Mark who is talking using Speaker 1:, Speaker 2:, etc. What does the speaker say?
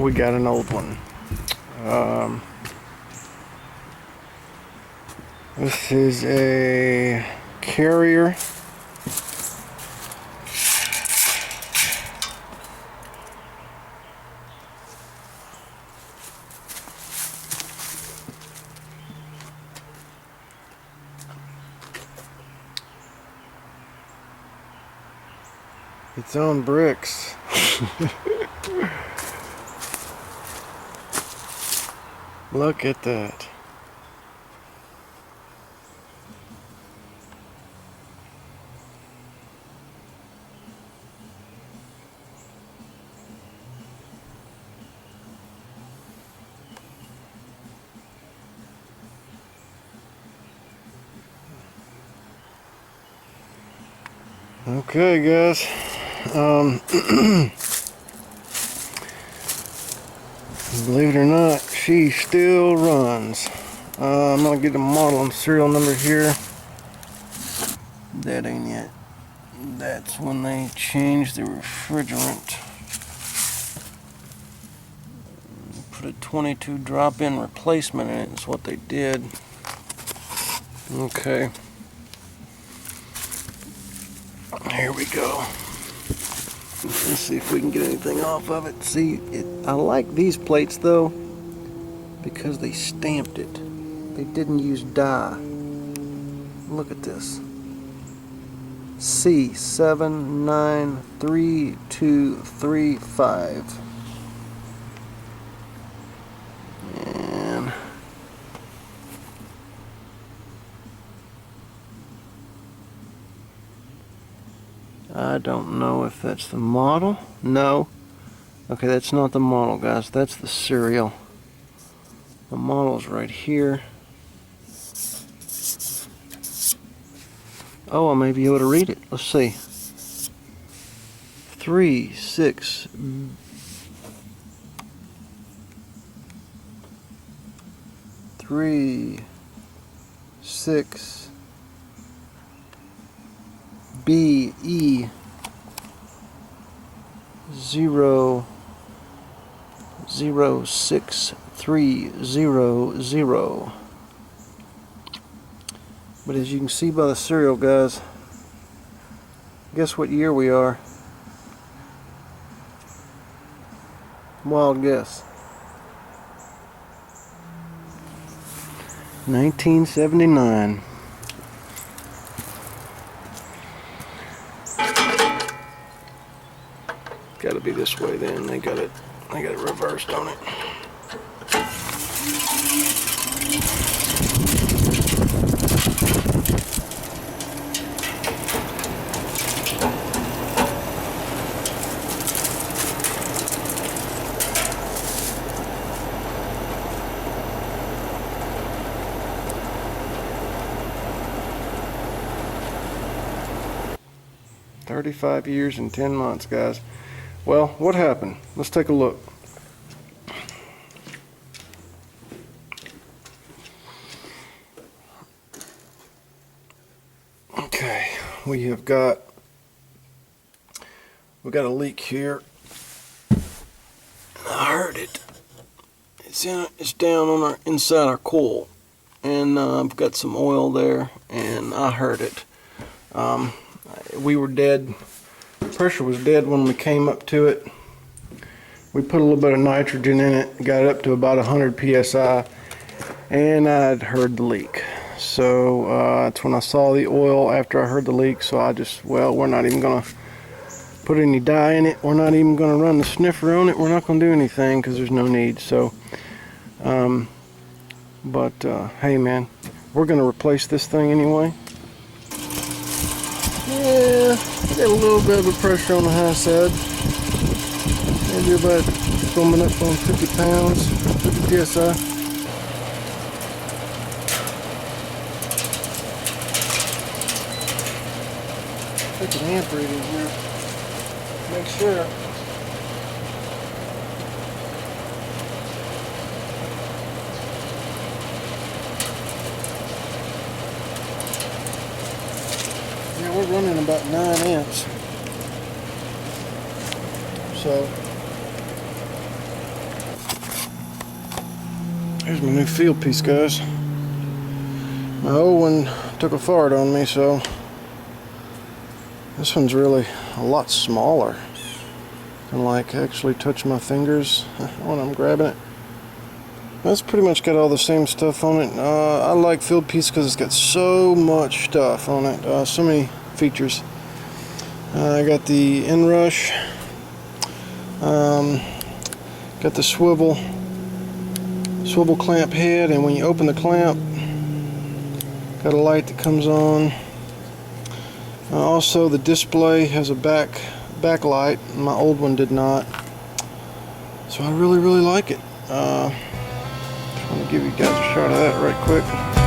Speaker 1: we got an old one. This is a Carrier. It's on bricks. Look at that. Okay, guys. Believe it or not, she still runs. I'm gonna get the model and serial number here. That ain't it. That's when they changed the refrigerant. Put a 22 drop-in replacement in it. Is what they did. Okay. Here we go. Let's see if we can get anything off of it. See, I like these plates though because they stamped it. They didn't use dye. Look at this. C793235. And I don't know if that's the model. No. Okay, that's not the model, guys. That's the serial. The model's right here. Oh, I may be able to read it. Let's see. 36 BE 006300. But as you can see by the serial, guys, guess what year we are? Wild guess. 1979. Got to be this way then. They got it reversed on it. "35 years and 10 months, guys. Well, what happened? Let's take a look. Okay, we got a leak here. I heard it. It's down on our inside our coil, and I've got some oil there, and I heard it. We were dead. Pressure was dead when we came up to it. We put a little bit of nitrogen in it, got it up to about 100 psi, and I'd heard the leak. So that's when I saw the oil after I heard the leak. So I just, well, we're not even gonna put any dye in it. We're not even gonna run the sniffer on it. We're not gonna do anything because there's no need. So, hey man, we're gonna replace this thing anyway. Yeah, got a little bit of a pressure on the high side. Maybe about coming up on 50 pounds, 50 psi. Take an amp reading here. Make sure. Yeah, we're running about 9 amps. So Here's my new field piece, guys. My old one took a fart on me, so this one's really a lot smaller. Can like actually touch my fingers when I'm grabbing it. That's pretty much got all the same stuff on it. I like field piece because it's got so much stuff on it, so many features. I got the inrush, got the swivel clamp head, and when you open the clamp, got a light that comes on. Also, the display has a backlight. My old one did not, so I really like it. I'm going to give you guys a shot of that right quick.